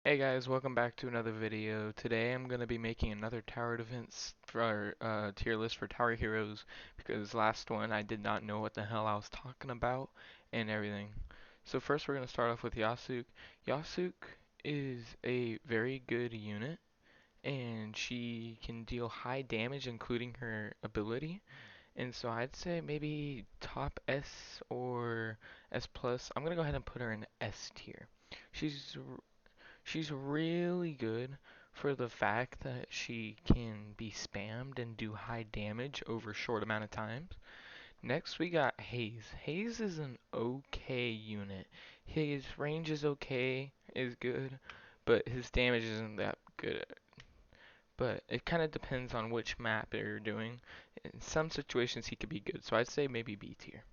Hey guys, welcome back to another video. Today I'm going to be making another tower defense for our tier list for tower heroes because last one I did not know what the hell I was talking about and everything. So first we're going to start off with Yasuk. Yasuk is a very good unit and she can deal high damage including her ability. And so I'd say maybe top S or S plus. I'm going to go ahead and put her in S tier. She's She's really good for the fact that she can be spammed and do high damage over a short amount of time. Next we got Haze. Haze is an okay unit. His range is okay, is good, but his damage isn't that good. But it kind of depends on which map you're doing. In some situations he could be good, so I'd say maybe B tier.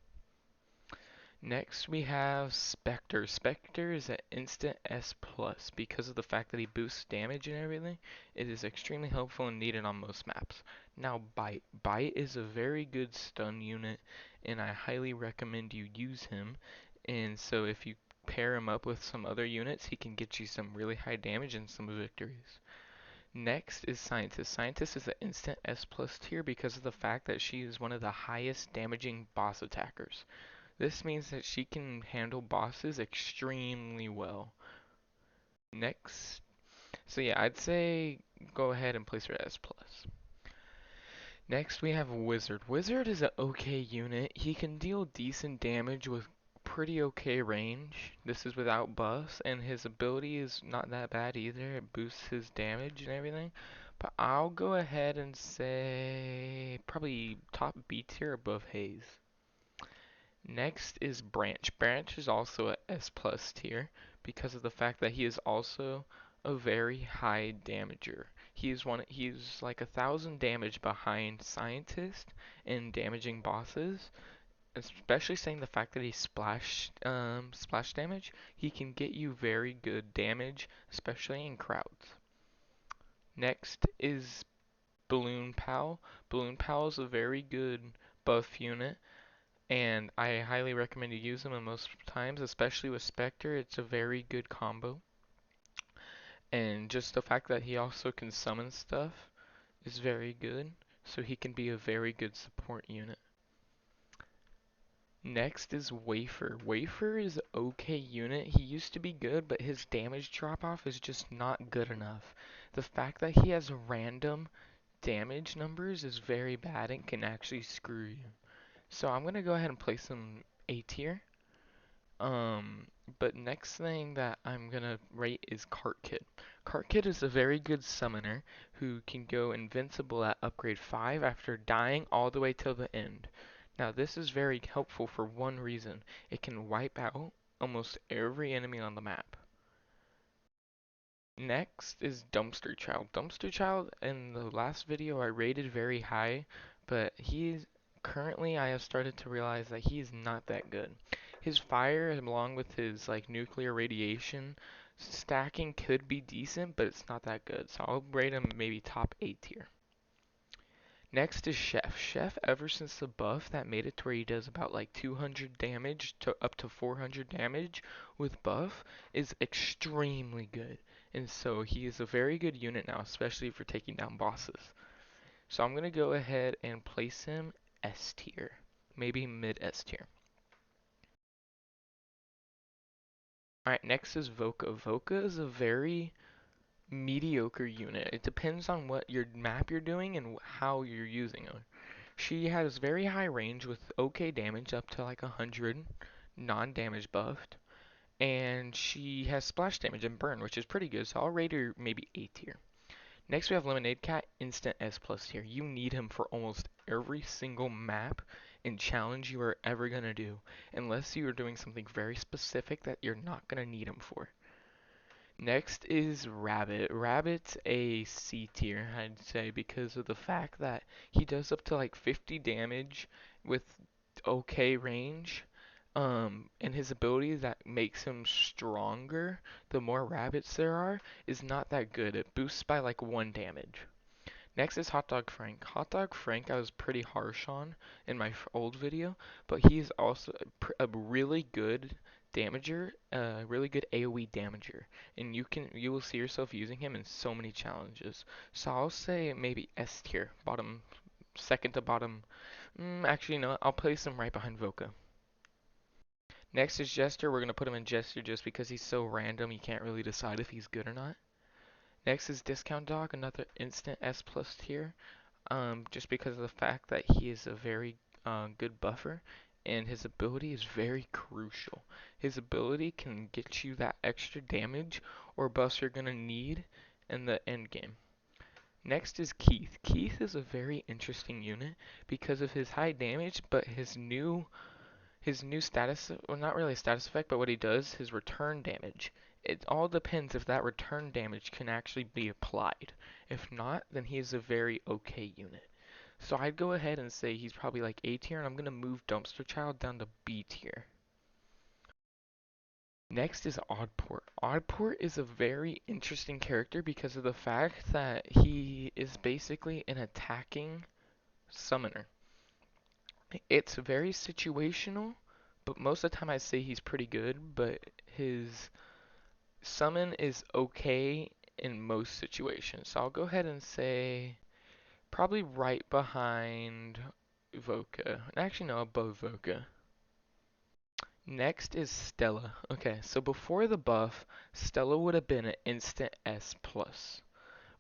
Next we have Spectre. Spectre is an instant S plus because of the fact that he boosts damage and everything. It is extremely helpful and needed on most maps. Now Bite. Bite is a very good stun unit and I highly recommend you use him. And so if you pair him up with some other units, he can get you some really high damage and some victories. Next is Scientist. Scientist is an instant S plus tier because of the fact that she is one of the highest damaging boss attackers. This means that she can handle bosses extremely well. Next, so yeah, I'd say go ahead and place her at S plus. Next we have Wizard. Wizard is an okay unit. He can deal decent damage with pretty okay range. This is without buffs, and his ability is not that bad either. It boosts his damage and everything. But I'll go ahead and say probably top B tier above Haze. Next is Branch. Branch is also a S plus tier because of the fact that he is also a very high damager. He's like 1,000 damage behind Scientist in damaging bosses. Especially saying the fact that he splash damage, he can get you very good damage, especially in crowds. Next is Balloon Pal. Balloon Pal is a very good buff unit and I highly recommend you use them in most times, especially with Spectre. It's a very good combo. And just the fact that he also can summon stuff is very good, so he can be a very good support unit. Next is Wafer. Wafer is an okay unit. He used to be good, but his damage drop off is just not good enough. The fact that he has random damage numbers is very bad and can actually screw you. So I'm gonna go ahead and place him A tier. Um, but next thing that I'm gonna rate is Cart Kid. Cart Kid is a very good summoner who can go invincible at upgrade 5 after dying all the way till the end. Now this is very helpful for one reason. It can wipe out almost every enemy on the map. Next is Dumpster Child. Dumpster Child in the last video I rated very high, but currently I have started to realize that he's not that good. His fire along with his like nuclear radiation stacking could be decent, but it's not that good. So I'll rate him maybe top 8 tier. Next is Chef. Chef, ever since the buff that made it to where he does about like 200 damage to up to 400 damage with buff, is extremely good. And so he is a very good unit now, especially for taking down bosses. So I'm going to go ahead and place him S tier, maybe mid S tier. Alright, next is Voka. Voka is a very mediocre unit. It depends on what your map you're doing and how you're using her. She has very high range with okay damage up to like 100 non-damage buffed. And she has splash damage and burn, which is pretty good, so I'll rate her maybe A tier. Next we have Lemonade Cat, instant S plus tier. You need him for almost every single map and challenge you are ever gonna do, unless you are doing something very specific that you're not gonna need him for. Next is Rabbit. Rabbit's a C tier, I'd say, because of the fact that he does up to like 50 damage with okay range. And his ability that makes him stronger, the more rabbits there are, is not that good. It boosts by like 1 damage. Next is Hot Dog Frank. Hot Dog Frank I was pretty harsh on in my old video, but he is also a really good damager, really good AoE damager, and you will see yourself using him in so many challenges. So I'll say maybe S tier, bottom, second to bottom. Actually, no, I'll place him right behind Voka. Next is Jester. We're gonna put him in Jester just because he's so random you can't really decide if he's good or not. Next is Discount Dog, another instant S plus tier. Just because of the fact that he is a very good buffer and his ability is very crucial. His ability can get you that extra damage or buffs you're gonna need in the end game. Next is Keith. Keith is a very interesting unit because of his high damage, but his new status, well, not really a status effect, but what he does, his return damage. It all depends if that return damage can actually be applied. If not, then he is a very okay unit. So I'd go ahead and say he's probably like A tier, and I'm going to move Dumpster Child down to B tier. Next is Oddport. Oddport is a very interesting character because of the fact that he is basically an attacking summoner. It's very situational, but most of the time I say he's pretty good, but his summon is okay in most situations. So I'll go ahead and say probably right behind Voka. Actually, no, above Voka. Next is Stella. Okay, so before the buff, Stella would have been an instant S plus.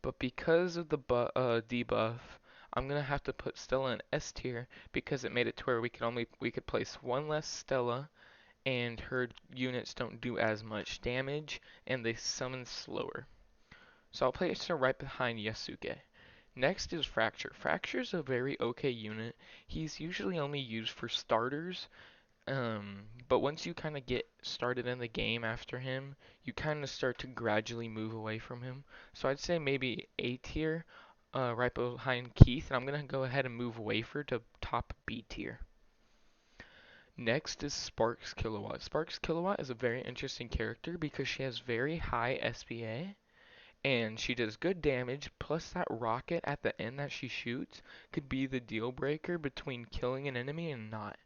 But because of the debuff, I'm gonna have to put Stella in S tier because it made it to where we could place one less Stella and her units don't do as much damage and they summon slower. So I'll place her right behind Yasuke. Next is Fracture. Fracture is a very okay unit. He's usually only used for starters, but once you kind of get started in the game after him, you kind of start to gradually move away from him. So I'd say maybe A tier, right behind Keith, and I'm gonna go ahead and move Wafer to top B tier. Next is Sparks Kilowatt. Sparks Kilowatt is a very interesting character because she has very high SPA and she does good damage, plus that rocket at the end that she shoots could be the deal breaker between killing an enemy and not.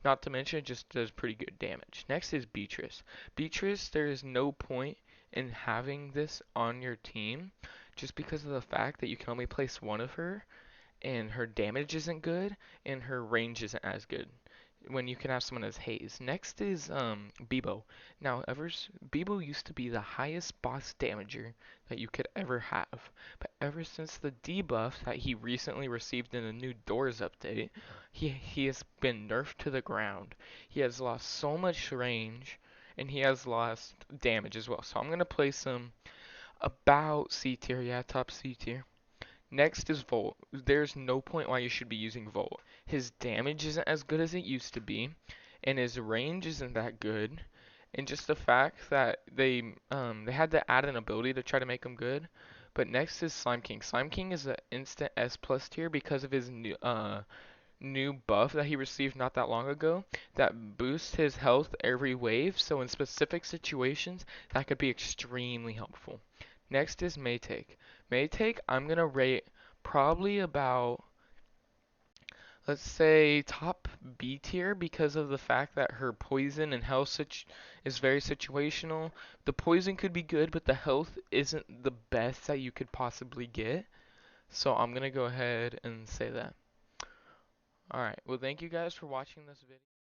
Not to mention it just does pretty good damage. Next is Beatrice. Beatrice, there is no point in having this on your team just because of the fact that you can only place one of her and her damage isn't good and her range isn't as good when you can have someone as Haze. Next is Bebo. Now, Bebo used to be the highest boss damager that you could ever have, but ever since the debuff that he recently received in the new Doors update, he has been nerfed to the ground. He has lost so much range, and he has lost damage as well. So I'm gonna place him about C tier, yeah, top C tier. Next is Volt. There's no point why you should be using Volt. His damage isn't as good as it used to be, and his range isn't that good. And just the fact that they had to add an ability to try to make him good. But next is Slime King. Slime King is an instant S plus tier because of his new buff that he received not that long ago that boosts his health every wave. So in specific situations, that could be extremely helpful. Next is Maytake. Maytake, I'm gonna rate probably about, let's say, top B tier because of the fact that her poison and health is very situational. The poison could be good, but the health isn't the best that you could possibly get. So I'm gonna go ahead and say that. Alright, well thank you guys for watching this video.